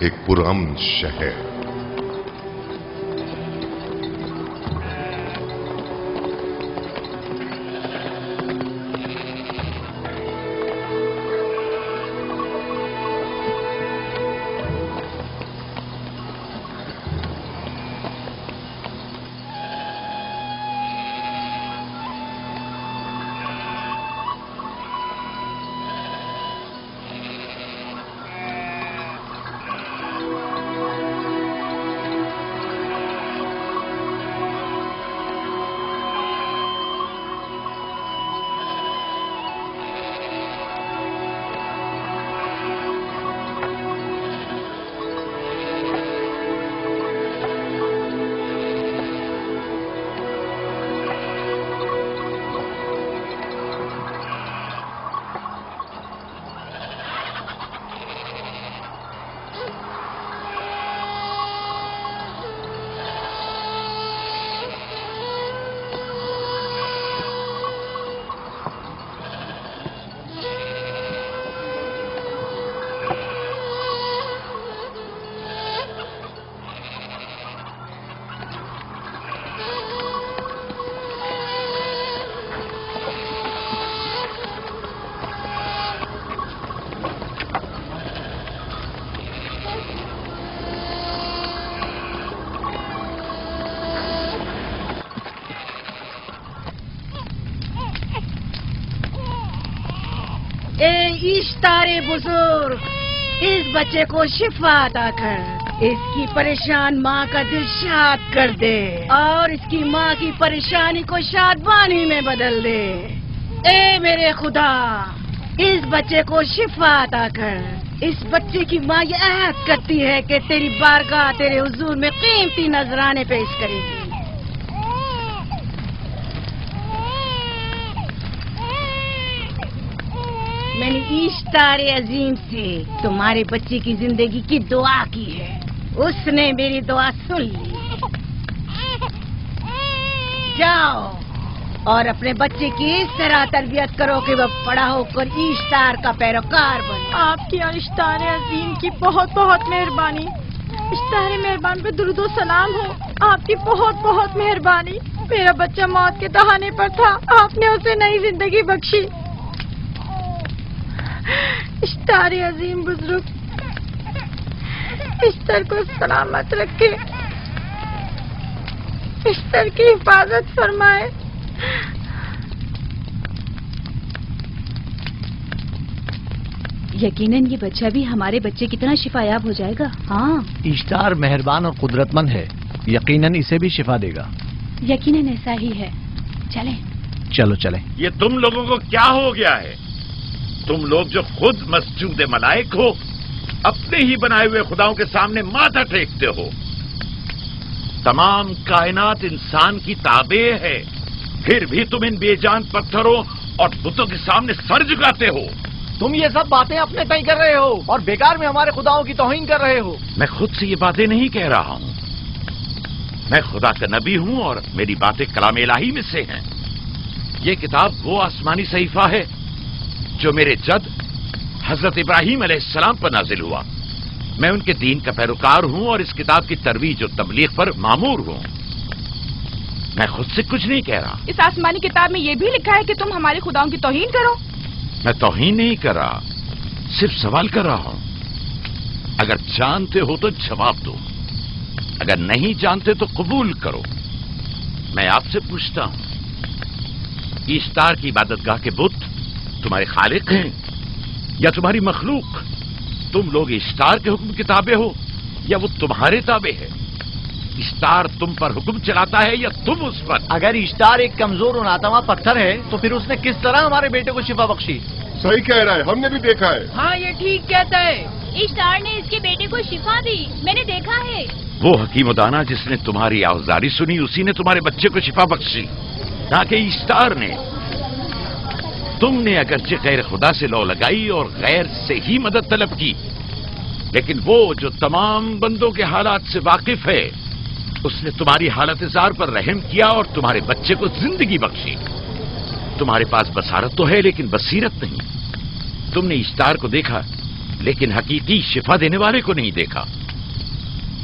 ایک پرامن شہر. اشتار بزرگ، اس بچے کو شفا عطا کر، اس کی پریشان ماں کا دل شاد کر دے اور اس کی ماں کی پریشانی کو شادمانی میں بدل دے. اے میرے خدا، اس بچے کو شفا عطا کر. اس بچے کی ماں یہ عہد کرتی ہے کہ تیری بارگاہ تیرے حضور میں قیمتی نذرانے پیش کرے گی. میں نے اشتار عظیم سے تمہارے بچے کی زندگی کی دعا کی ہے، اس نے میری دعا سن لی. جاؤ اور اپنے بچے کی اس طرح تربیت کرو کہ وہ بڑا ہو کر اشتار کا پیروکار بنے. آپ کی اور اشتار عظیم کی بہت بہت مہربانی. اشتار مہربان پہ درود و سلام ہو. آپ کی بہت بہت مہربانی. میرا بچہ موت کے دہانے پر تھا، آپ نے اسے نئی زندگی بخشی. اشتار عظیم بزرگ اشتر کو سلامت رکھے، اشتر کی حفاظت فرمائے. یقیناً یہ بچہ بھی ہمارے بچے کی طرح شفایاب ہو جائے گا. ہاں، اشتار مہربان اور قدرت مند ہے، یقیناً اسے بھی شفا دے گا. یقیناً ایسا ہی ہے. چلیں. چلو چلیں. یہ تم لوگوں کو کیا ہو گیا ہے؟ تم لوگ جو خود مسجود ملائک ہو، اپنے ہی بنائے ہوئے خداؤں کے سامنے ماتھا ٹیکتے ہو. تمام کائنات انسان کی تابع ہے، پھر بھی تم ان بے جان پتھروں اور بتوں کے سامنے سر جھکاتے ہو. تم یہ سب باتیں اپنے تئیں کر رہے ہو اور بیکار میں ہمارے خداؤں کی توہین کر رہے ہو. میں خود سے یہ باتیں نہیں کہہ رہا ہوں، میں خدا کا نبی ہوں اور میری باتیں کلام الہی میں سے ہیں. یہ کتاب وہ آسمانی صحیفہ ہے جو میرے جد حضرت ابراہیم علیہ السلام پر نازل ہوا. میں ان کے دین کا پیروکار ہوں اور اس کتاب کی ترویج اور تبلیغ پر مامور ہوں. میں خود سے کچھ نہیں کہہ رہا. اس آسمانی کتاب میں یہ بھی لکھا ہے کہ تم ہمارے خداؤں کی توہین کرو. میں توہین نہیں کر رہا، صرف سوال کر رہا ہوں. اگر جانتے ہو تو جواب دو، اگر نہیں جانتے تو قبول کرو. میں آپ سے پوچھتا ہوں، اشتار کی عبادت گاہ کے بت تمہارے خالق ہیں یا تمہاری مخلوق؟ تم لوگ اشتار کے حکم کے تابع ہو یا وہ تمہارے تابع ہے؟ اشتار تم پر حکم چلاتا ہے یا تم اس پر؟ اگر اشتار ایک کمزور اور ناتواں پتھر ہے تو پھر اس نے کس طرح ہمارے بیٹے کو شفا بخشی؟ صحیح کہہ رہا ہے، ہم نے بھی دیکھا ہے. ہاں یہ ٹھیک کہتا ہے. اشتار نے اس کے بیٹے کو شفا دی، میں نے دیکھا ہے. وہ حکیم و دانا جس نے تمہاری آوازاری سنی، اسی نے تمہارے بچے کو شفا بخشی. نہ کہ اشتار نے. تم نے اگرچہ غیر خدا سے لو لگائی اور غیر سے ہی مدد طلب کی، لیکن وہ جو تمام بندوں کے حالات سے واقف ہے، اس نے تمہاری حالت زار پر رحم کیا اور تمہارے بچے کو زندگی بخشی. تمہارے پاس بصارت تو ہے لیکن بصیرت نہیں. تم نے اشتار کو دیکھا लेकिन हकीकी शिफा देने वाले को नहीं देखा।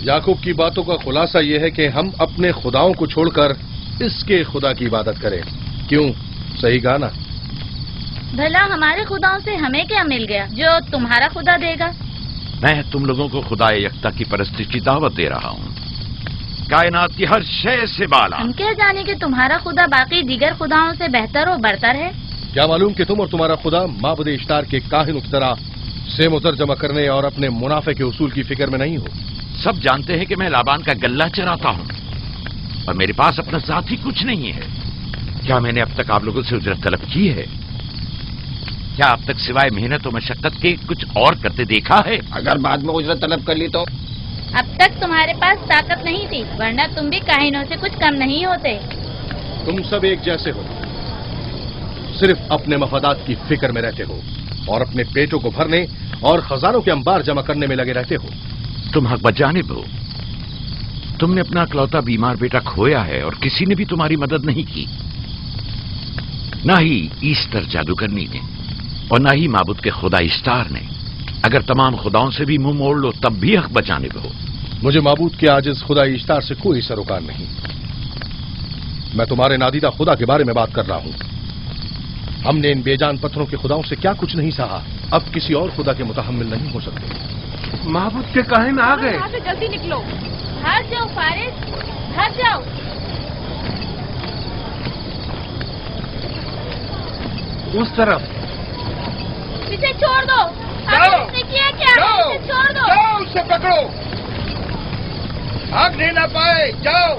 याकूब की बातों का खुलासा यह है कि हम अपने खुदाओं को छोड़कर इसके खुदा की इबादत करें। क्यों, सही कहा ना? भला हमारे खुदाओं से हमें क्या मिल गया जो तुम्हारा खुदा देगा? मैं तुम लोगों को खुदा यकता की परस्ती की दावत दे रहा हूँ, कायनात की हर शय से बाला। हम क्या जाने कि तुम्हारा खुदा बाकी दीगर खुदाओं से बेहतर और बरतर है? क्या मालूम कि तुम और तुम्हारा खुदा माबुद इश्तार के काहिनों की तरह सेम उतर जमा करने और अपने मुनाफे के उसूल की फिक्र में नहीं हो। सब जानते हैं कि मैं लाबान का गल्ला चराता हूँ और मेरे पास अपना साथ ही कुछ नहीं है। क्या मैंने अब तक आप लोगों से उजरत तलब की है? क्या अब तक सिवाय मेहनत और मशक्कत के कुछ और करते देखा है? अगर बाद में उजरत तलब कर ली तो? अब तक तुम्हारे पास ताकत नहीं थी, वरना तुम भी काहिनों से कुछ कम नहीं होते। तुम सब एक जैसे हो, सिर्फ अपने मफादात की फिक्र में रहते हो और अपने पेटों को भरने और खजानों के अंबार जमा करने में लगे रहते हो। तुम हक बजानिब हो। तुमने अपना इकलौता बीमार बेटा खोया है और किसी ने भी तुम्हारी मदद नहीं की, ना ही ईस्टर जादूगरनी ने और ना ही माबुद के खुदा इश्तार ने। अगर तमाम खुदाओं से भी मुंह मोड़ लो तब भी हक बजानिब हो। मुझे माबूद के आजिज खुदा इश्तार से कोई सरोकार नहीं। मैं तुम्हारे नादीदा खुदा के बारे में बात कर रहा हूं। हमने इन बेजान पत्थरों के खुदाओं से क्या कुछ नहीं सहा, अब किसी और खुदा के मुतहम्मिल नहीं हो सकते। महबूद के काहिन आ गए। यहाँ से जल्दी निकलो। भाग जाओ फारिस, भाग जाओ। उस तरफ इसे छोड़ दो। आपने किया क्या? इसे छोड़ दो। जाओ, उसे पकड़ो, भागने ना पाए। जाओ।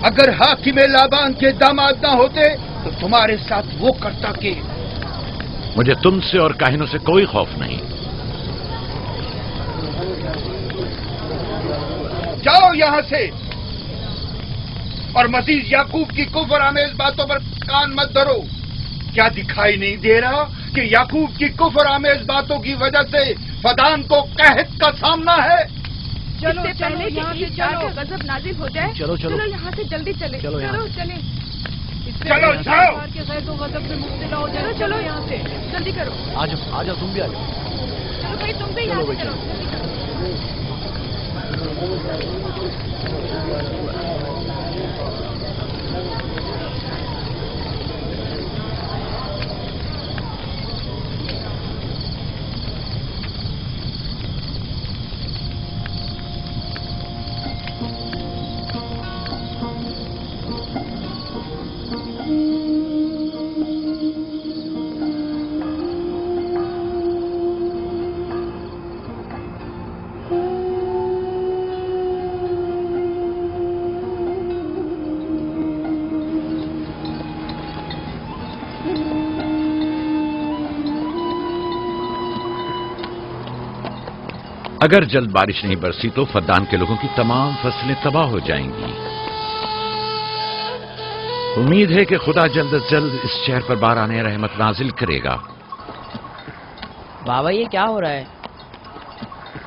अगर हाकिम लाबान के दामाद ना होते तो तुम्हारे साथ वो करता कि। मुझे तुमसे और काहिनों से कोई खौफ नहीं। जाओ यहाँ से और मजीद याकूब की कुफर आमेज बातों पर कान मत धरो। क्या दिखाई नहीं दे रहा कि याकूब की कुफर आमेज बातों की वजह से फदान को कहत का सामना है? चलो पहले यहाँ से चलो, गजब नाजिल हो जाए। चलो चलो यहाँ से जल्दी चले। चलो यहाँ से। चले। चलो जाओ। के गैर गजब में मुब्तला हो जाए। चलो यहाँ से जल्दी करो। आ जाओ तुम भी आ जाओ। चलो भाई, तुम भी यहाँ से चलो। अगर जल्द बारिश नहीं बरसी तो फद्दान के लोगों की तमाम फसलें तबाह हो जाएंगी। उम्मीद है कि खुदा जल्द अज जल्द इस शहर पर बाराने रहमत नाजिल करेगा। बाबा ये क्या हो रहा है?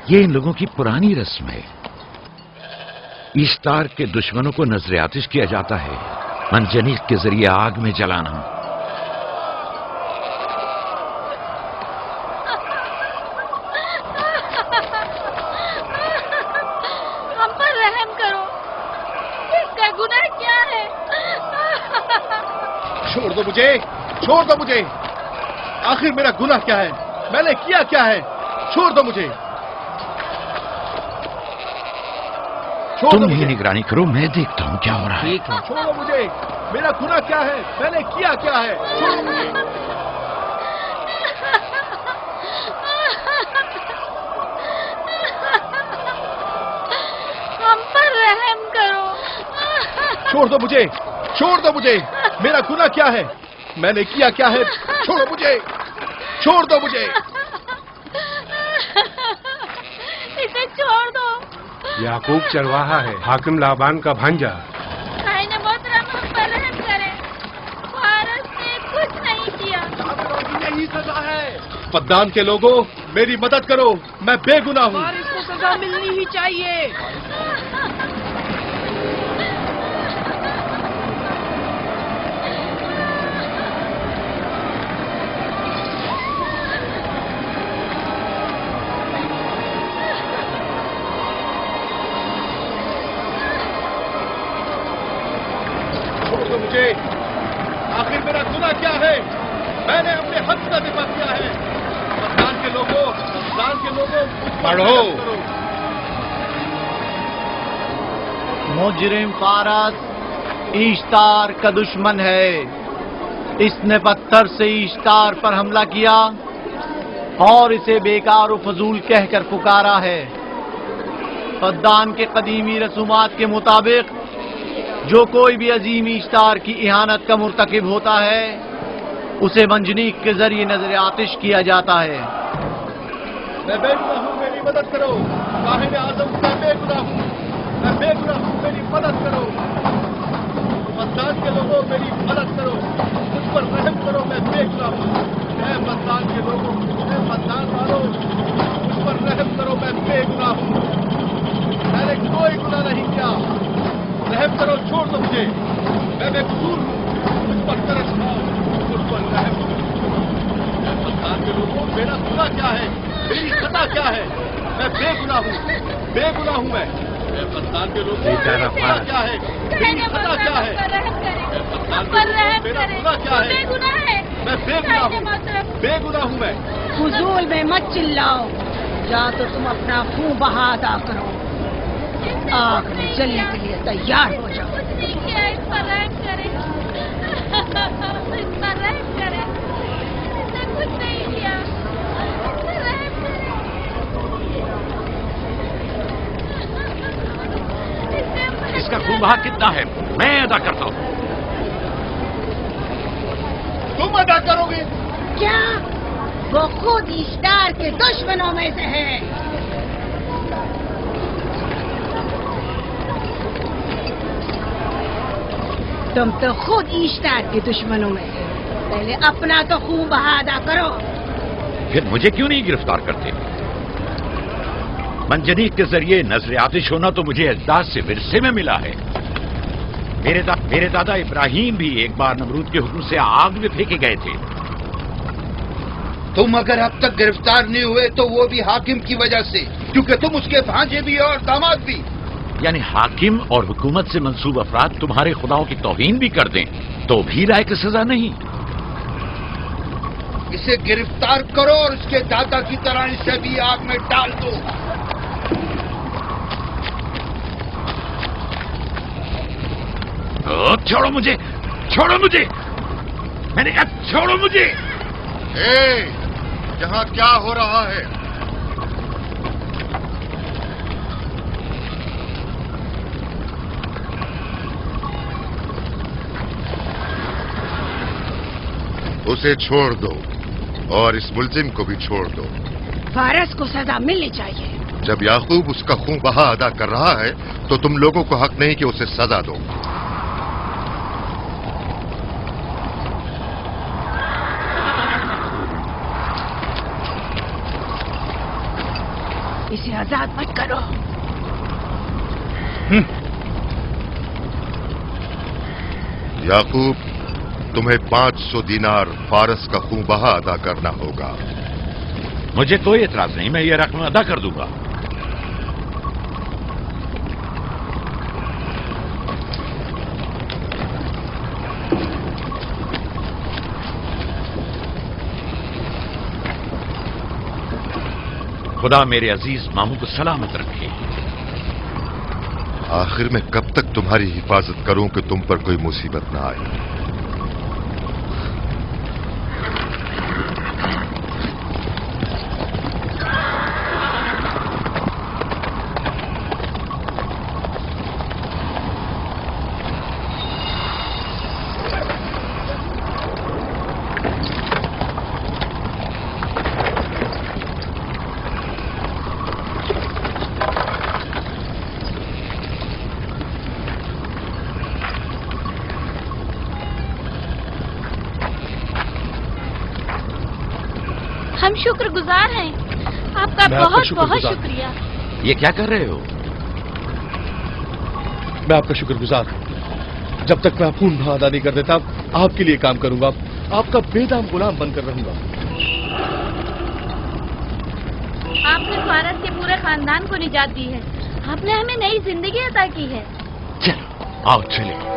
ये इन लोगों की पुरानी रस्म है। ईस्तार के दुश्मनों को नजर आतिश किया जाता है, मनजनीक के जरिए आग में जलाना। हम पर रहम करो, इसका गुनाह क्या है? छोड़ दो मुझे, छोड़ दो मुझे। आखिर मेरा गुनाह क्या है? मैंने किया क्या है? छोड़ दो मुझे। तुम ही निगरानी करो, मैं देखता हूँ क्या हो रहा है। ठीक है। छोड़ो मुझे। मेरा गुनाह क्या है? मैंने किया क्या है? छोड़ो मुझे। हम पर रहम करो। छोड़ दो मुझे, छोड़ दो मुझे। मेरा गुनाह क्या है? मैंने किया क्या है? छोड़ो मुझे, छोड़ दो मुझे। इसे छोड़ दो। याकूब चरवाहा है, हाकिम लाबान का भांजा। भाई मोहतरम हम पर रहम करे। फारस ने कुछ नहीं किया। यही सजा है। फद्दान के लोगों, मेरी मदद करो, मैं बेगुनाह हूँ। और इसको सजा मिलनी ही चाहिए। आखिर मेरा गुनाह क्या है? मैंने अपने हक का दफा किया है। पाकिस्तान के लोगों, पढ़ो। मुजरिम फारस ईश्तार का दुश्मन है। इसने पत्थर से ईश्तार पर हमला किया और इसे बेकार व फजूल कहकर पुकारा है। फद्दान के कदीमी रसूमात के मुताबिक जो कोई भी अजीम ईश्तार की इहानत का मुर्तकिब होता है उसे मंजनीक के जरिए नजर आतिश किया जाता है। मैं बेगुनाह हूँ, मेरी मदद करो। साहिब आजम, मैं बेगुनाह हूँ, मेरी मदद करो। पाकिस्तान के लोगों, मेरी मदद करो, मुझ पर रहम करो, मैं बेगुनाह हूँ। मैं पाकिस्तान के लोगों, मैं पाकिस्तान वालों, मुझ पर रहम करो, मैं बेगुनाह हूँ। मैंने कोई गुनाह नहीं किया, रहम करो, छोड़ दो मुझे, मैं बेकसूर हूँ, मुझ पर तरस खाओ, मुझ पर रहम करो। मैं पाकिस्तान के लोगों, मेरा गुनाह क्या है, मेरी खता क्या है? मैं बेगुनाह हूँ मैं। पाकिस्तान के लोगों, मेरा गुनाह क्या है, मेरी खता क्या है? मेरा गुनाह क्या है? मैं बेगुनाह हूँ मैं। फजूल में मत चिल्लाओ, या तो तुम अपना खून बहा अदा करो, आग में जलने के लिए तैयार हो जाओ। कुछ नहीं किया, इस पर रहम करें, इस पर रहम करें। इसने कुछ नहीं किया, इस पर रहम करें। इसका खून बहा कितना है मैं अदा करता हूँ। तुम अदा करोगे? क्या वो खुद ईश्तार के दुश्मनों में से है? तुम तो खुद ईश्तार के दुश्मनों में हो। पहले अपना तो खून बहा अदा करो। फिर मुझे क्यों नहीं गिरफ्तार करते? मंजनीक के जरिए नजर आतिश होना तो मुझे अजदाद से विरसे में मिला है। मेरे दादा इब्राहिम भी एक बार नमरूद के हुक्म से आग में फेंके गए थे। तुम अगर अब तक गिरफ्तार नहीं हुए तो वो भी हाकिम की वजह से, क्योंकि तुम उसके भांजे भी और दामाद भी। यानी हाकिम और हुकूमत से मंसूब अफराद तुम्हारे खुदाओं की तौहीन भी कर दें तो भी लायक सजा नहीं। इसे गिरफ्तार करो और उसके दादा की तरह इसे भी आग में डाल दो। छोड़ो मुझे, मैंने कहा छोड़ो मुझे। यहाँ क्या हो रहा है? उसे छोड़ दो और इस मुलजिम को भी छोड़ दो। फारस को सजा मिलनी चाहिए। जब याकूब उसका खून बहा अदा कर रहा है तो तुम लोगों को हक नहीं कि उसे सजा दो। इसे आजाद मत करो। याकूब, तुम्हें 500 दीनार फारस का खून बहा अदा करना होगा। मुझे कोई एतराज नहीं, मैं ये रकम अदा कर दूंगा। खुदा मेरे अजीज मामू को सलामत रखे। आखिर में कब तक तुम्हारी हिफाजत करूं कि तुम पर कोई मुसीबत ना आए? हम शुक्रगुजार हैं, आपका बहुत बहुत शुक्रिया। ये क्या कर रहे हो? मैं आपका शुक्रगुजार हूं। जब तक मैं खून बहा अदा नहीं कर देता आपके लिए काम करूंगा, आपका बेदाम गुलाम बनकर रहूंगा। आपने फारस के पूरे खानदान को निजात दी है, आपने हमें नई जिंदगी अता की है। चलो आओ चले।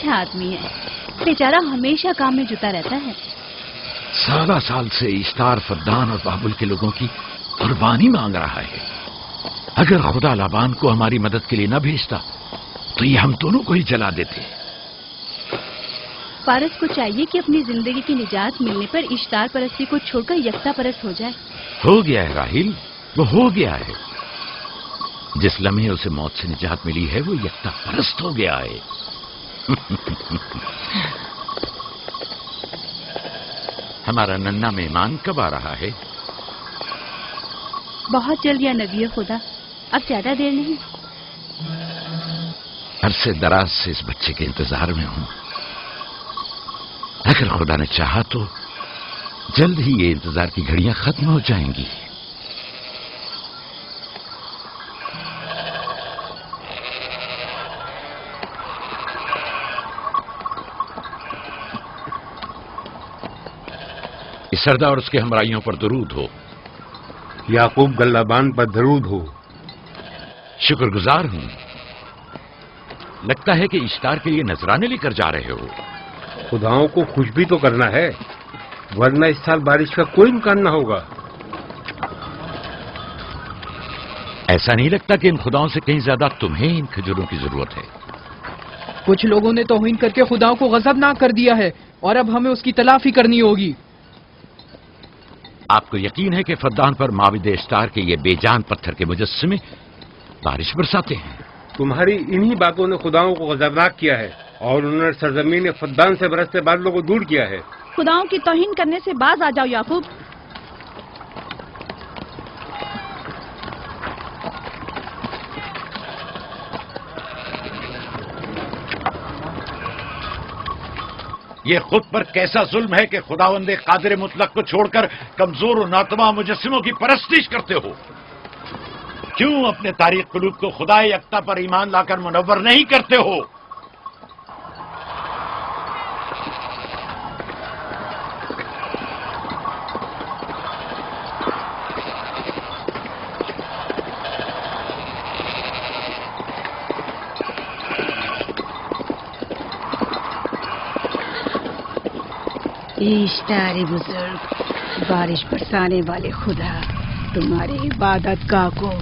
اچھا آدمی ہے، بیچارہ ہمیشہ کام میں جتا رہتا ہے۔ سالہ سال سے اشتار فدان اور بابل کے لوگوں کی قربانی مانگ رہا ہے۔ اگر خدا لابان کو ہماری مدد کے لیے نہ بھیجتا تو یہ ہم دونوں کو ہی جلا دیتے۔ پارس کو چاہیے کہ اپنی زندگی کی نجات ملنے پر اشتار پرستی کو چھوڑ کر یکتا پرست ہو جائے۔ ہو گیا ہے راہیل، وہ ہو گیا ہے۔ جس لمحے اسے موت سے نجات ملی ہے وہ یکتا پرست ہو گیا ہے۔ ہمارا ننھا مہمان کب آ رہا ہے؟ بہت جلد یا نبی خدا، اب زیادہ دیر نہیں۔ عرصے دراز سے اس بچے کے انتظار میں ہوں۔ اگر خدا نے چاہا تو جلد ہی یہ انتظار کی گھڑیاں ختم ہو جائیں گی۔ اس سردار اور اس کے ہمراہیوں پر درود ہو۔ یعقوب گلابان پر درود ہو۔ شکر گزار ہوں۔ لگتا ہے کہ اشتار کے لیے نذرانے لے کر جا رہے ہو۔ خداؤں کو خوش بھی تو کرنا ہے، ورنہ اس سال بارش کا کوئی امکان نہ ہوگا۔ ایسا نہیں لگتا کہ ان خداؤں سے کہیں زیادہ تمہیں ان کھجوروں کی ضرورت ہے؟ کچھ لوگوں نے توہین کر کے خداؤں کو غضبناک کر دیا ہے اور اب ہمیں اس کی تلافی کرنی ہوگی۔ آپ کو یقین ہے کہ فدان پر معبد اشتار کے یہ بے جان پتھر کے مجسمے بارش برساتے ہیں؟ تمہاری انہی باتوں نے خداؤں کو غضبناک کیا ہے اور انہوں نے سرزمین فدان سے برستے بادلوں کو دور کیا ہے۔ خداؤں کی توہین کرنے سے باز آ جاؤ یعقوب۔ یہ خود پر کیسا ظلم ہے کہ خداوند قادر مطلق کو چھوڑ کر کمزور و ناتواں مجسموں کی پرستش کرتے ہو؟ کیوں اپنے تاریخ قلوب کو خدا یکتا پر ایمان لا کر منور نہیں کرتے ہو؟ اشتار بزرگ، بارش برسانے والے خدا، تمہاری عبادت گاہ کو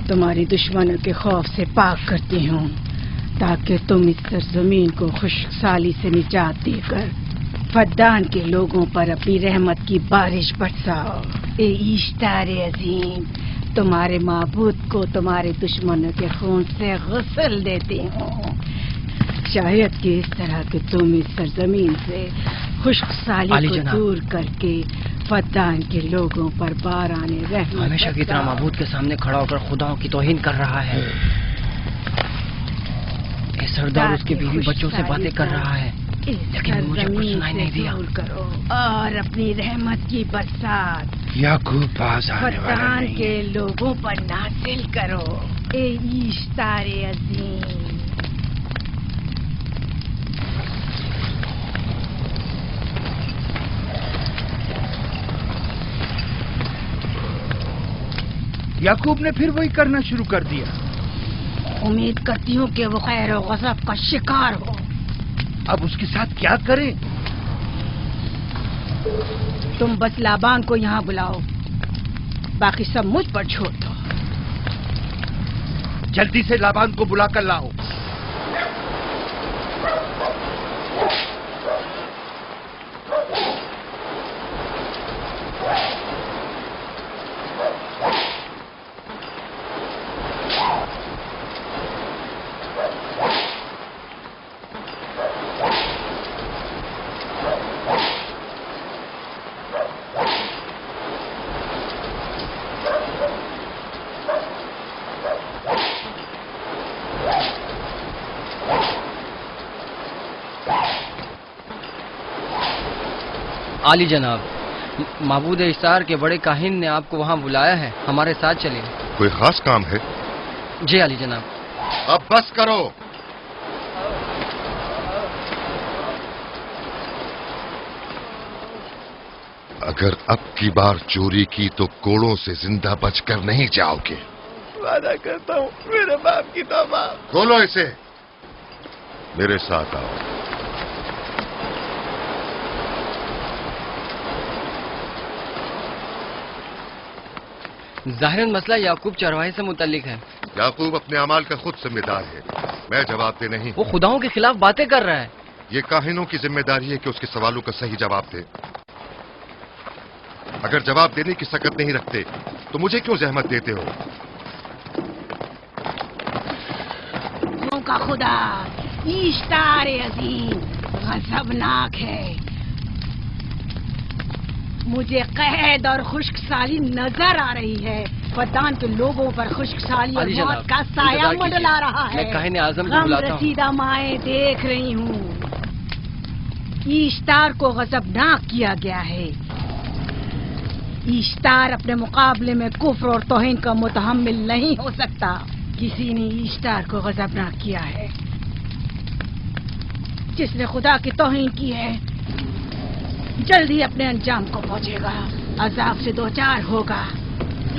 تمہاری دشمنوں کے خوف سے پاک کرتی ہوں تاکہ تم اس سرزمین کو خشک سالی سے نجات دے کر فدان کے لوگوں پر اپنی رحمت کی بارش برساؤ۔ اے اشتار عظیم، تمہارے معبود کو تمہارے دشمنوں کے خون سے غسل دیتی ہوں، شاید کہ اس طرح کہ تم اس سرزمین سے خشک سالی کو دور کر کے فدان کے لوگوں پر باران رحمت ہمیشہ کی طرح معبود کے سامنے کھڑا ہو کر خداؤں کی توہین کر رہا ہے۔ یہ سردار اس کے بیوی بچوں سے باتیں کر رہا ہے لیکن مجھے کچھ سنائی نہیں دیا۔ کرو اور اپنی رحمت کی برسات یعقوب باز آنے والا فدان نہیں۔ کے لوگوں پر نازل کرو۔ اے اشتار عظیم، یعقوب نے پھر وہی کرنا شروع کر دیا۔ امید کرتی ہوں کہ وہ خیر و غضب کا شکار ہو۔ اب اس کے ساتھ کیا کریں؟ تم بس لابان کو یہاں بلاؤ، باقی سب مجھ پر چھوڑ دو۔ جلدی سے لابان کو بلا کر لاؤ۔ عالی جناب، معبود اشتار کے بڑے کاہن نے آپ کو وہاں بلایا ہے، ہمارے ساتھ چلیں۔ کوئی خاص کام ہے؟ جی عالی جناب۔ اب بس کرو۔ اگر اب کی بار چوری کی تو کوڑوں سے زندہ بچ کر نہیں جاؤ گے۔ وعدہ کرتا ہوں، میرے باپ کی توبہ۔ کھولو اسے۔ मेरे साथ आओ। जाहिरन मसला याकूब चरवाहे से मुतल्लिक है। याकूब अपने अमाल का खुद जिम्मेदार है, मैं जवाब दे नहीं। वो खुदाओं के खिलाफ बातें कर रहा है। ये काहिनों की जिम्मेदारी है कि उसके सवालों का सही जवाब दे। अगर जवाब देने की सकत नहीं रखते तो मुझे क्यों जहमत देते हो? का खुदा इश्तार अजीम गजबनाक है। मुझे कैद और खुश्कसाली नजर आ रही है। फद्दान के लोगों पर खुश्कसाली और मौत का साया मंडला रहा है। मैं काहिन आज़म को गम बुलाता हूं। रसीदा माएं देख रही हूँ। इश्तार को गजबनाक किया गया है। इश्तार अपने मुकाबले में कुफ्र और तौहीन का मुतहम्मिल नहीं हो सकता। किसी ने इश्तार को गजबनाक किया है। जिसने खुदा की तौहीन की है जल्दी अपने अंजाम को पहुंचेगा, अजाब से दो चार होगा।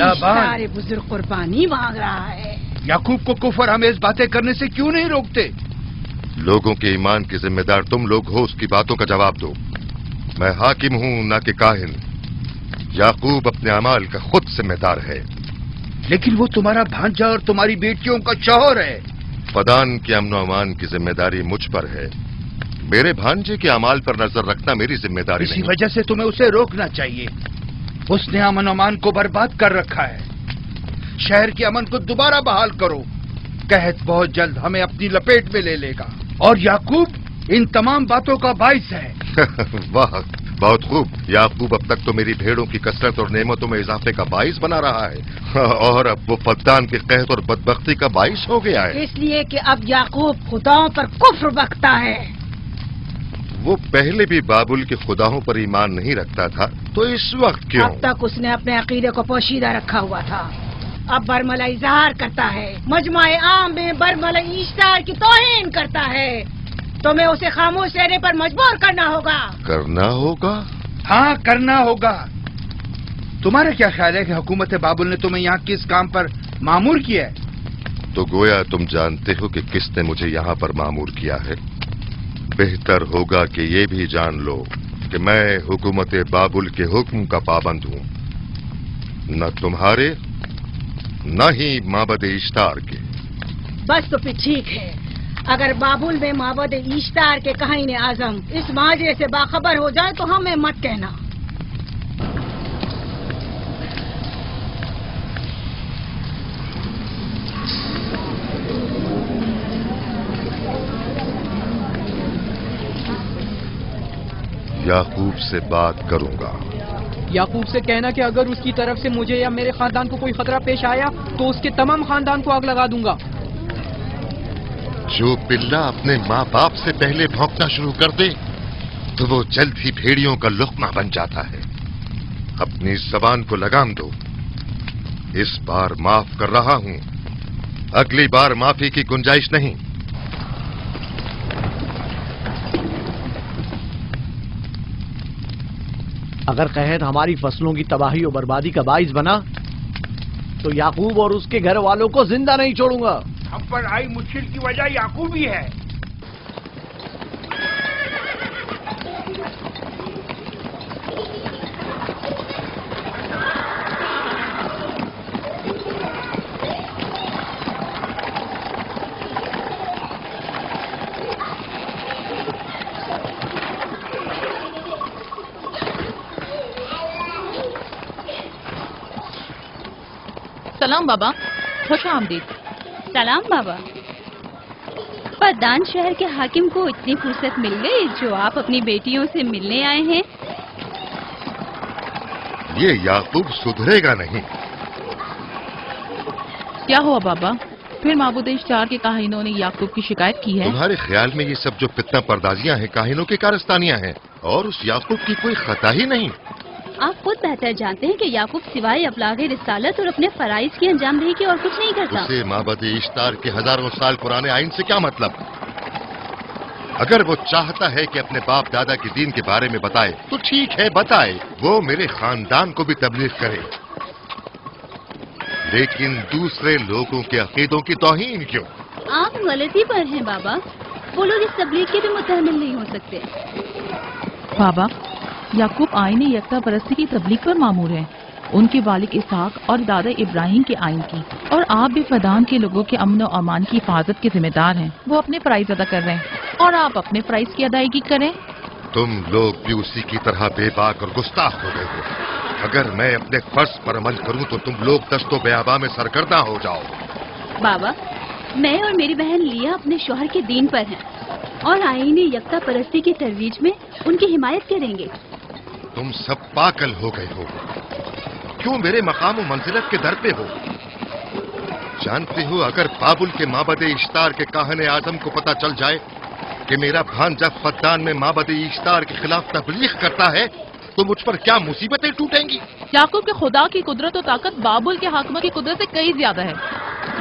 इश्तार बुजुर्ग कुर्बानी मांग रहा है। याकूब को कुफर हमें बातें करने से क्यों नहीं रोकते? लोगों के ईमान के जिम्मेदार तुम लोग हो, उसकी बातों का जवाब दो। मैं हाकिम हूं ना कि काहिन। याकूब अपने अमाल का खुद जिम्मेदार है। लेकिन वो तुम्हारा भांजा और तुम्हारी बेटियों का शौहर है। फदान के अमन अमान की जिम्मेदारी मुझ पर है। मेरे भांजे के अमाल पर नजर रखना मेरी जिम्मेदारी इसी नहीं। वजह से तुम्हें उसे रोकना चाहिए। उसने अमन अमान को बर्बाद कर रखा है। शहर के अमन को दोबारा बहाल करो। कहत बहुत जल्द हमें अपनी लपेट में ले लेगा और याकूब इन तमाम बातों का बाइस है। वाह, बहुत खूब। याकूब अब तक तो मेरी भेड़ों की कसरत और नेमतों में इजाफे का बाइस बना रहा है और अब वो फद्दान के कहत और बदबख्ती का बाइस हो गया है। इसलिए कि अब याकूब खुदाओं पर कुफ्र बकता है। वो पहले भी बाबुल के खुदाओं पर ईमान नहीं रखता था, तो इस वक्त क्यों? अब तक उसने अपने अकीदे को पोशीदा रखा हुआ था। अब बरमला इजहार करता है, मजमाए आम में बरमला इश्तार की तौहीन करता है। तुम्हें उसे खामोश रहने पर मजबूर करना होगा। करना होगा? हाँ, करना होगा। तुम्हारा क्या ख्याल है कि हुकूमत बाबुल ने तुम्हें यहाँ किस काम पर मामूर किया है? तो गोया तुम जानते हो कि किसने मुझे यहाँ पर मामूर किया है। बेहतर होगा कि ये भी जान लो कि मैं हुकूमत बाबुल के हुक्म का पाबंद हूँ, न तुम्हारे न ही माबद इश्तार के। बस तो फिर ठीक है। अगर बाबुल में माबद इश्तार के काहिन आजम इस माजरे से बाखबर हो जाए तो हमें मत कहना। याकूब से बात करूंगा। याकूब से कहना कि अगर उसकी तरफ से मुझे या मेरे खानदान को कोई खतरा पेश आया तो उसके तमाम खानदान को आग लगा दूंगा। जो पिल्ला अपने माँ बाप से पहले भौंकना शुरू कर दे तो वो जल्द ही भेड़ियों का लुक़मा बन जाता है। अपनी जबान को लगाम दो। इस बार माफ कर रहा हूं, अगली बार माफी की गुंजाइश नहीं। अगर कहत हमारी फसलों की तबाही और बर्बादी का बाइस बना तो याकूब और उसके घर वालों को जिंदा नहीं छोड़ूंगा। हम पर आई मुश्किल की वजह याकूब ही है। सलाम बाबा, खुश आमदीद। सलाम बाबा। फद्दान शहर के हाकिम को इतनी फुर्सत मिल गई जो आप अपनी बेटियों से मिलने आए हैं। ये याकूब सुधरेगा नहीं। क्या हुआ बाबा? फिर माबूद इश्तार के काहिनों ने याकूब की शिकायत की है? तुम्हारे ख्याल में ये सब जो फितना पर्दाजियां हैं काहिनों की कारस्तानियां हैं और उस याकूब की कोई खता ही नहीं। आप खुद बेहतर जानते हैं कि याकूब सिवाय अबलागे रिसालत और अपने फराइज की अंजामदही के और कुछ नहीं करता। उसे माबद इश्तार के हजारों साल पुराने आइन से क्या मतलब? अगर वो चाहता है कि अपने बाप दादा के दीन के बारे में बताए तो ठीक है, बताए। वो मेरे खानदान को भी तबलीग करे, लेकिन दूसरे लोगों के अकीदों की तौहीन क्यों? आप गलती पर हैं बाबा। वो लोग इस तबलीग के भी मुतहम्मिल नहीं हो सकते। बाबा, याकूब आईन यकता परस्ती की तबलीग पर मामूर हैं, उनके वालिद इसहाक और दादा इब्राहिम के आइन की, और आप भी फदान के लोगों के अमन और अमान की हिफाजत के जिम्मेदार हैं। वो अपने फराइज अदा कर रहे हैं और आप अपने फराइज की अदायगी करें। तुम लोग भी उसी की तरह बेबाक और गुस्ताख हो गए हो। अगर मैं अपने फर्ज पर अमल करूं तो तुम लोग दस्तो बेआबा में सरगर्दा हो जाओ। बाबा, मैं और मेरी बहन लिया अपने शौहर के दीन पर हैं और आईन यकता परस्ती की तरवीज में उनकी हिमायत करेंगे। तुम सब पागल हो गए हो। क्यों मेरे मकाम और मंजिलत के दर पे हो? जानते हो, अगर बाबुल के माबद इश्तार के काहने आजम को पता चल जाए कि मेरा भांजा फद्दान में माबद इश्तार के खिलाफ तबलीग करता है तो मुझ पर क्या मुसीबतें टूटेंगी। याकूब के खुदा की कुदरत और ताकत बाबुल के हाकिम की कुदरत से कई ज्यादा है।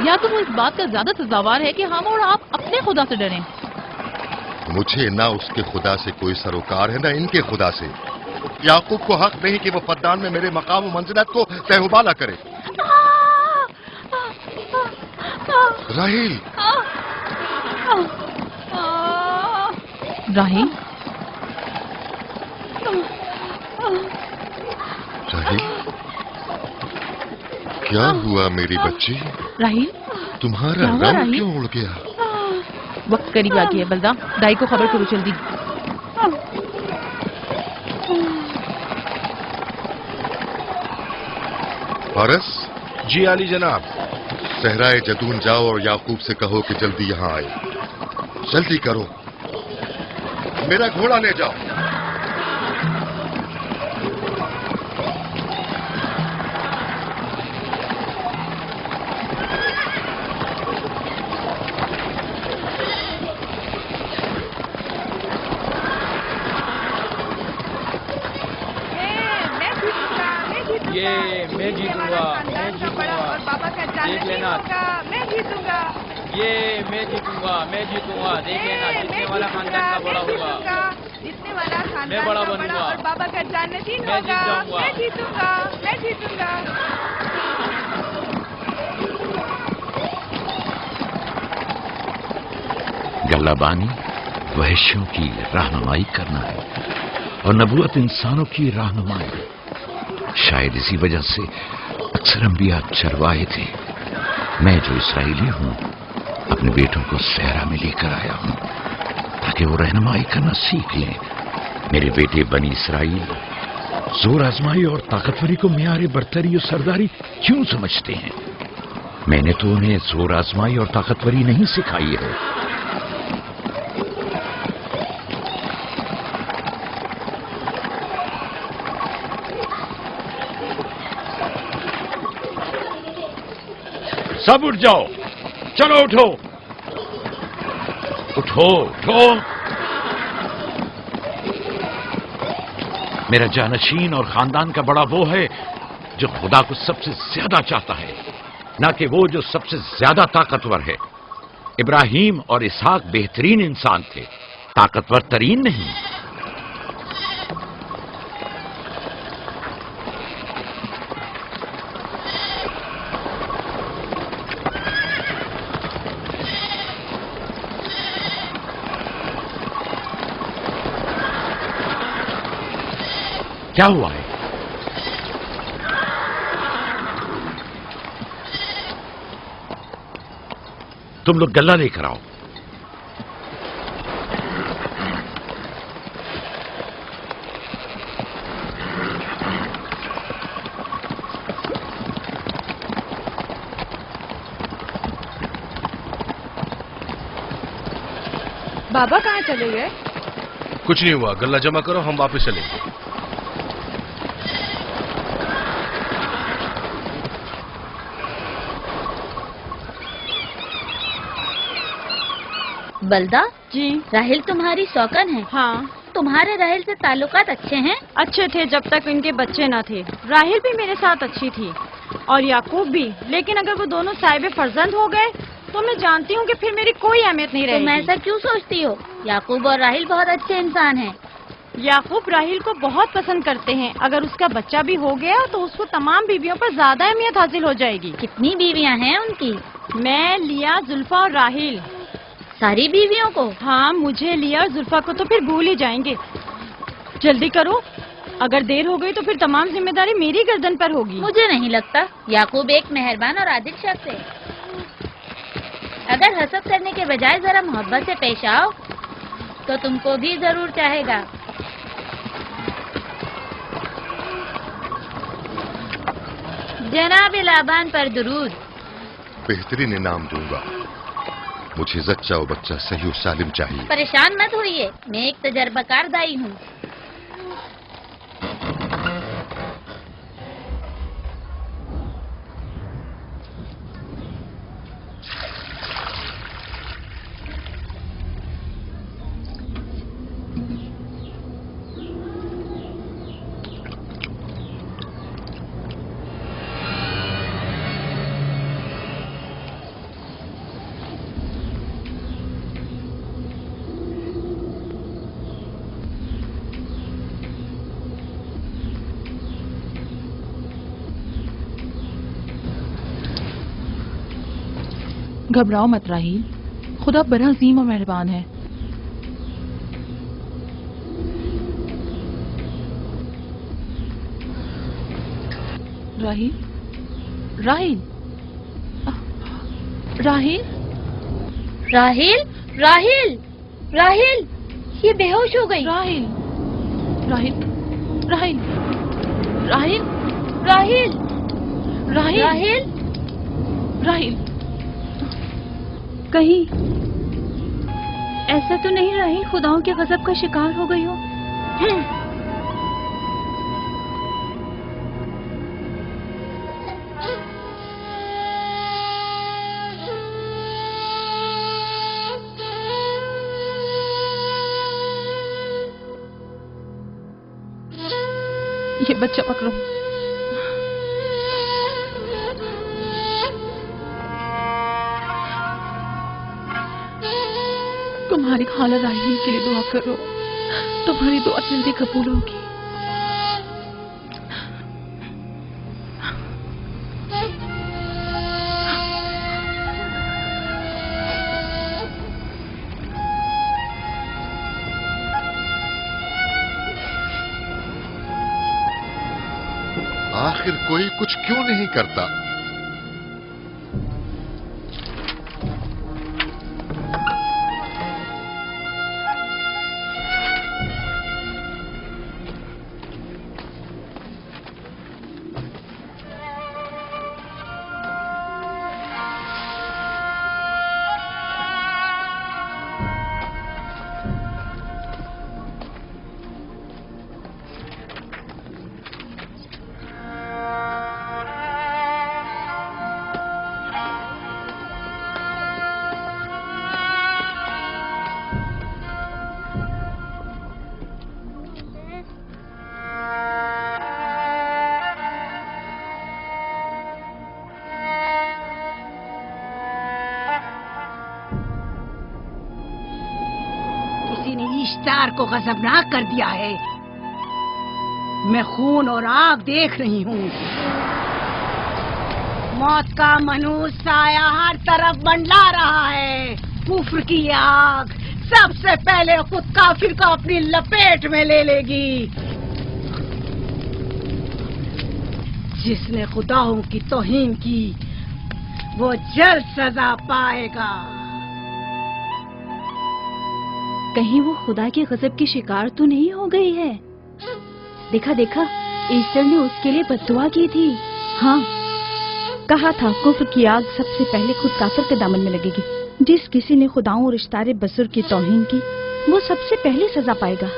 या तो वो इस बात का ज्यादा सजावार है कि हम और आप अपने खुदा से डरें। मुझे ना उसके खुदा से कोई सरोकार है, ना इनके खुदा से। याकूब को हक नहीं कि वो फद्दान में मेरे मकाम और मंजिलत को तहबाला करे। राहील, राहील, राहील, क्या हुआ मेरी बच्ची? राहील, तुम्हारा रंग क्यों उड़ गया? वक्त करीब आ गया है बलदा, दाई को खबर करो जल्दी। फारस? जी आली जनाब। सहराए जदून जाओ और याकूब से कहो कि जल्दी यहाँ आए। जल्दी करो, मेरा घोड़ा ले जाओ। मैं जीतूंगा, मैं जीतूंगा, देख लेना, मैं जीतूंगा, ये मैं जीतूंगा, मैं जीतूंगा, देख लेना, जीतने वाला खानदान का बड़ा होगा, जीतने वाला खानदान मैं बड़ा का बनूंगा और बाबा का जन्नतीन मैं होगा। जीत जाऊंगा। मैं जीतूंगा, मैं जीतूंगा। गल्लाबानी वहशियों की रहनुमाई करना है और नबूवत इंसानों की रहनुमाई। शायद इसी वजह से अक्सर अंबिया चरवाहे थे। मैं जो इसराइली हूं अपने बेटों को सहरा में लेकर आया हूं ताकि वो रहनुमाई करना सीख लें। मेरे बेटे बनी इसराइल जोर आजमाई और ताकतवरी को मियार बरतरी और सरदारी क्यों समझते हैं? मैंने तो उन्हें जोर आजमाई और ताकतवरी नहीं सिखाई है। सब उठ जाओ, चलो उठो, उठो, उठो। मेरा जानशीन और खानदान का बड़ा वो है जो खुदा को सबसे ज्यादा चाहता है, ना कि वो जो सबसे ज्यादा ताकतवर है। इब्राहिम और इसहाक बेहतरीन इंसान थे, ताकतवर तरीन नहीं। क्या हुआ है? तुम लोग गल्ला लेकर आओ। बाबा कहाँ चले गए? कुछ नहीं हुआ, गल्ला जमा करो, हम वापस चलेंगे। बलदा जी। राहिल तुम्हारी सौकन है? हाँ। तुम्हारे राहिल से ताल्लुकात अच्छे हैं? अच्छे थे जब तक इनके बच्चे न थे। राहिल भी मेरे साथ अच्छी थी और याकूब भी, लेकिन अगर वो दोनों साहिब फर्जंद हो गए तो मैं जानती हूँ कि फिर मेरी कोई अहमियत नहीं रहेगी। तुम ऐसा क्यों सोचती हो? याकूब और राहिल बहुत अच्छे इंसान हैं। याकूब राहिल को बहुत पसंद करते हैं। अगर उसका बच्चा भी हो गया तो उसको तमाम बीवियों पर ज्यादा अहमियत हासिल हो जाएगी। कितनी बीवियां हैं उनकी? मैं, लिया, जुल्फा और राहिल। सारी बीवियों को? हाँ, मुझे लिया और जुल्फा को तो फिर भूल ही जाएंगे। जल्दी करो, अगर देर हो गई तो फिर तमाम जिम्मेदारी मेरी गर्दन पर होगी। मुझे नहीं लगता। याकूब एक मेहरबान और आदिल शख्स है। अगर हसद करने के बजाय जरा मोहब्बत से पेश आओ तो तुमको भी जरूर चाहेगा। जनाब लाबान पर दुरूद। बेहतरीन इनाम दूंगा। मुझे जच्चा और बच्चा सही और सालिम चाहिए। परेशान मत होइए, मैं एक तजर्बाकार दाई हूँ। घबराओ मत राहील, खुदा बड़ा अजीम और मेहरबान है। राहील, राहील, राहील, राहील, राहील, राहील, ये बेहोश हो गई। राहील, राहील, राहील, राहील, राहील, राहील, राहील, राहील, कहीं ऐसा तो नहीं राहील खुदाओं के गजब का शिकार हो गई हो? ये बच्चा पकड़ो। तुम्हारी खाला राहील के लिए दुआ करो, तुम्हारी दुआ जल्दी कबूल होगी। आखिर कोई कुछ क्यों नहीं करता? इश्तार को गजबनाक कर दिया है। मैं खून और आग देख रही हूँ। मौत का मनूस साया हर तरफ मंडला रहा है। कुफ्र की आग सबसे पहले खुद काफिर को अपनी लपेट में ले लेगी। जिसने खुदाओं की तौहीन की वो जल्द सजा पाएगा। कहीं वो खुदा के गजब की शिकार तो नहीं हो गई है? देखा देखा, ईस्टर ने उसके लिए बद्दुआ की थी। हाँ, कहा था कुफ्र की आग सबसे पहले खुद काफिर के दामन में लगेगी। जिस किसी ने खुदाओं और इश्तारे बसुर की तौहीन की वो सबसे पहले सजा पाएगा।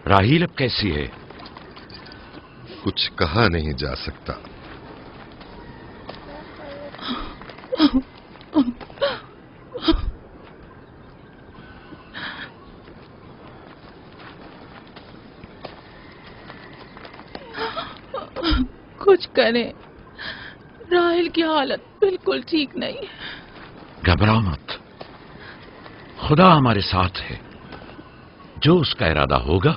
राहील अब कैसी है? कुछ कहा नहीं जा सकता। कुछ करें राहील। راہیل کی حالت بالکل ٹھیک نہیں. گھبراؤ مت، خدا ہمارے ساتھ ہے. جو اس کا ارادہ ہوگا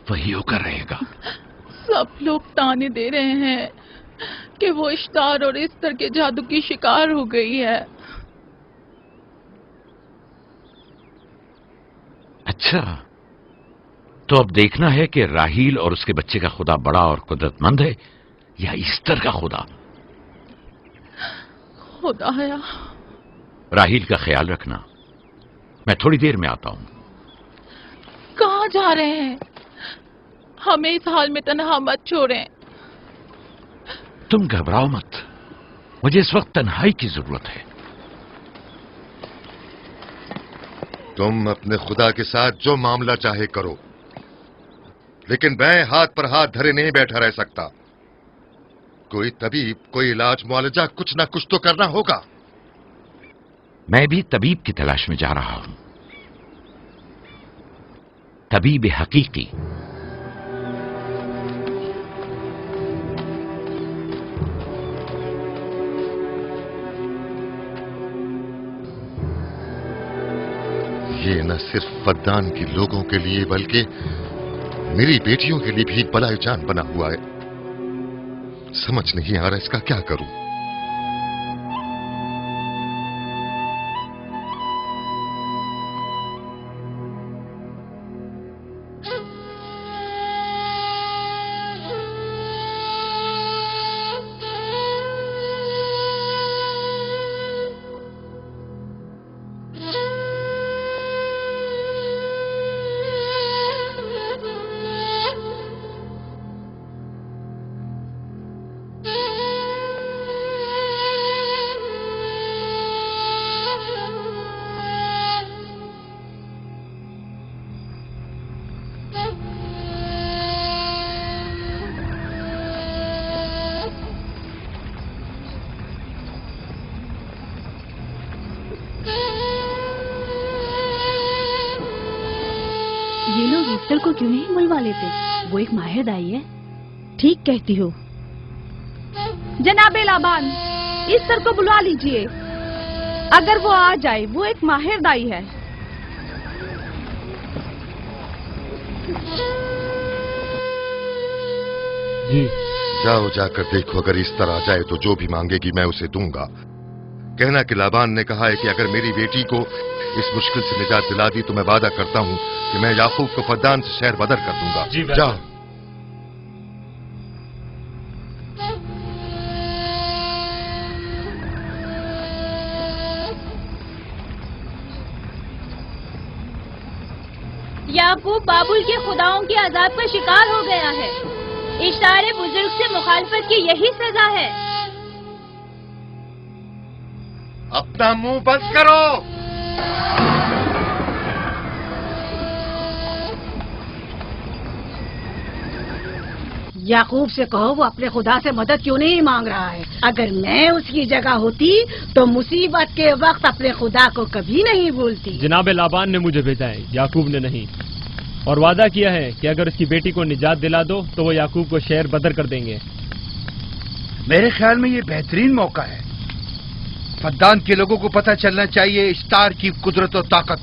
وہی ہو کر رہے گا. سب لوگ تانے دے رہے ہیں کہ وہ اشتار اور استر کے جادو کی شکار ہو گئی ہے. اچھا، تو اب دیکھنا ہے کہ راہیل اور اس کے بچے کا خدا بڑا اور قدرت مند ہے یا ایسٹر کا خدا. خدایا، راہیل کا خیال رکھنا. میں تھوڑی دیر میں آتا ہوں. کہاں جا رہے ہیں؟ ہمیں اس حال میں تنہا مت چھوڑیں. تم گھبراؤ مت، مجھے اس وقت تنہائی کی ضرورت ہے. تم اپنے خدا کے ساتھ جو معاملہ چاہے کرو، لیکن میں ہاتھ پر ہاتھ دھرے نہیں بیٹھا رہ سکتا. کوئی طبیب، کوئی علاج معالجہ، کچھ نہ کچھ تو کرنا ہوگا. میں بھی طبیب کی تلاش میں جا رہا ہوں. طبیب حقیقی. یہ نہ صرف فدان کے لوگوں کے لیے بلکہ میری بیٹیوں کے لیے بھی بلائے جان بنا ہوا ہے. سمجھ نہیں آ رہا اس کا کیا کروں. یہ لوگ ایسٹر کو کیوں نہیں بلوا لیتے؟ وہ ایک ماہر دائی ہے. ٹھیک کہتی ہو. جناب لابان، ایسٹر کو بلوا لیجئے. اگر وہ آ جائے، وہ ایک ماہر دائی ہے. جی جاؤ، جا کر دیکھو. اگر اس طرح آ جائے تو جو بھی مانگے گی میں اسے دوں گا. کہنا کہ لابان نے کہا ہے کہ اگر میری بیٹی کو اس مشکل سے نجات دلا دی تو میں وعدہ کرتا ہوں کہ میں یعقوب کو فدان سے شہر بدر کر دوں گا. جاؤ. یعقوب بابل کے خداؤں کے عذاب کا شکار ہو گیا ہے. اشارے بزرگ سے مخالفت کی یہی سزا ہے. اپنا منہ بند کرو. یعقوب سے کہو وہ اپنے خدا سے مدد کیوں نہیں مانگ رہا ہے. اگر میں اس کی جگہ ہوتی تو مصیبت کے وقت اپنے خدا کو کبھی نہیں بھولتی. جناب لابان نے مجھے بھیجا ہے، یعقوب نے نہیں، اور وعدہ کیا ہے کہ اگر اس کی بیٹی کو نجات دلا دو تو وہ یعقوب کو شہر بدر کر دیں گے. میرے خیال میں یہ بہترین موقع ہے. فدان کے لوگوں کو پتہ چلنا چاہیے اشتار کی قدرت و طاقت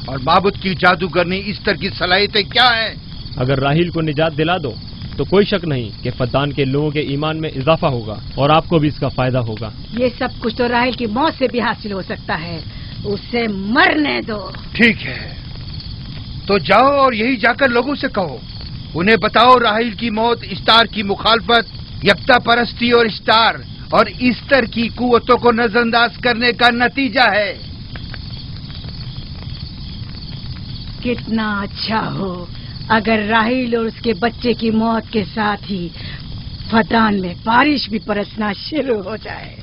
اور معبود کی جادوگرنی ایسٹر کی صلاحیتیں کیا ہیں. اگر راہیل کو نجات دلا دو تو کوئی شک نہیں کہ فدان کے لوگوں کے ایمان میں اضافہ ہوگا اور آپ کو بھی اس کا فائدہ ہوگا. یہ سب کچھ تو راہیل کی موت سے بھی حاصل ہو سکتا ہے. اسے مرنے دو. ٹھیک ہے، تو جاؤ اور یہی جا کر لوگوں سے کہو. انہیں بتاؤ راہیل کی موت اشتار کی مخالفت، یکتا پرستی اور اشتار اور ایسٹر کی قوتوں کو نظر انداز کرنے کا نتیجہ ہے. کتنا اچھا ہو اگر راہیل اور اس کے بچے کی موت کے ساتھ ہی فدان میں بارش بھی برسنا شروع ہو جائے.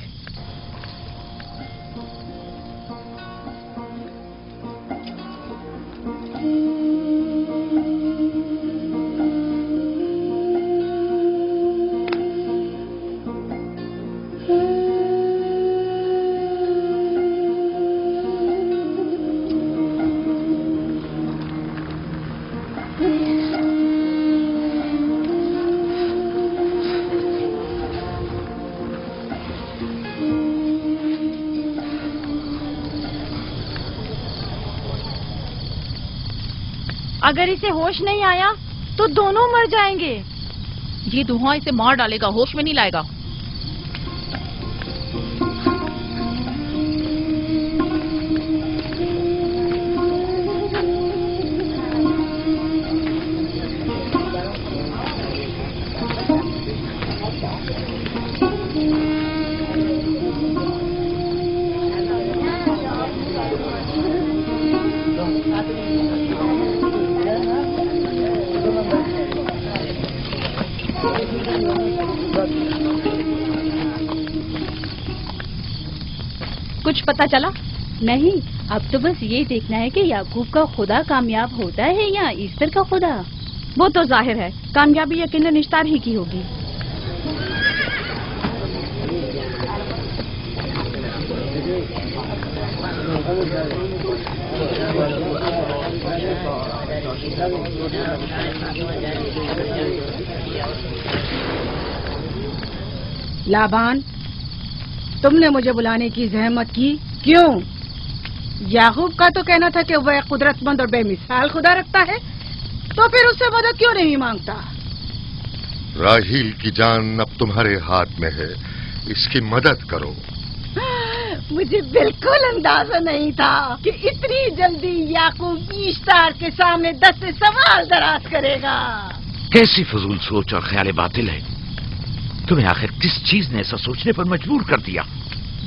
अगर इसे होश नहीं आया तो दोनों मर जाएंगे। ये धुआं इसे मार डालेगा, होश में नहीं लाएगा। कुछ पता चला? नहीं, अब तो बस ये देखना है कि याकूब का खुदा कामयाब होता है या ईस्टर का खुदा। वो तो जाहिर है, कामयाबी यकीनन इश्तार ही की होगी। लाबान, तुमने मुझे बुलाने की जहमत की, क्यों? याकूब का तो कहना था कि वह कुदरतमंद और बेमिसाल खुदा रखता है, तो फिर उससे मदद क्यों नहीं मांगता? राहील की जान अब तुम्हारे हाथ में है, इसकी मदद करो। मुझे बिल्कुल अंदाजा नहीं था कि इतनी जल्दी याकूब ईश्तार के सामने 10 से सवाल दराज करेगा। कैसी फजूल सोच और ख्याल बातिल है। तुम्हें आखिर किस चीज ने ऐसा सोचने पर मजबूर कर दिया?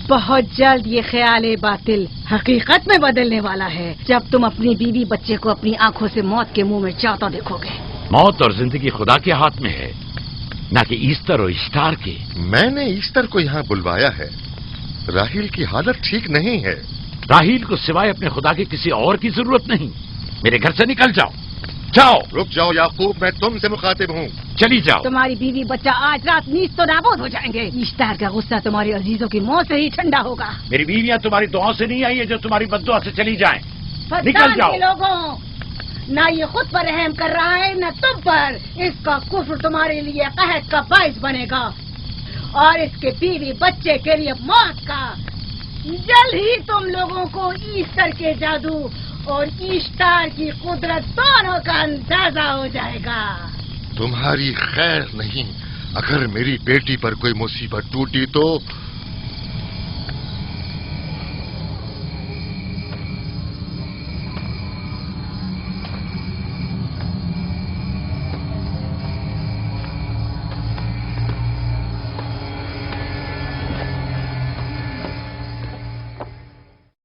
बहुत जल्द ये ख्याल बातिल हकीकत में बदलने वाला है, जब तुम अपनी बीवी बच्चे को अपनी आंखों से मौत के मुंह में जाता देखोगे। मौत और जिंदगी खुदा के हाथ में है, न कि ईस्टर और इश्तार के। मैंने ईस्टर को यहाँ बुलवाया है। राहील की हालत ठीक नहीं है। राहील को सिवाय अपने खुदा के किसी और की जरूरत नहीं। मेरे घर से निकल जाओ। जाओ। रुक जाओ याकूब, मैं तुमसे मुखातिब हूँ। चली जाओ। तुम्हारी बीवी बच्चा आज रात नीच तो नाबूद हो जाएंगे। ईश्तार का गुस्सा तुम्हारे अजीजों की मौत से ही ठंडा होगा। मेरी बीवियां तुम्हारी दुआओं से नहीं आई है जो तुम्हारी बद्दुआ से चली जाएं। निकल जाओ। लोगों, ना ये खुद पर रहम कर रहा है न तुम पर। इसका कुफ्र तुम्हारे लिए कहत का बाइस बनेगा और इसके बीवी बच्चे के लिए मौत का। जल्द ही तुम लोगों को ईस्टर के जादू और ईश्तार की कुदरत दोनों का अंदाजा हो जाएगा। तुम्हारी खैर नहीं। अगर मेरी बेटी पर कोई मुसीबत टूटी तो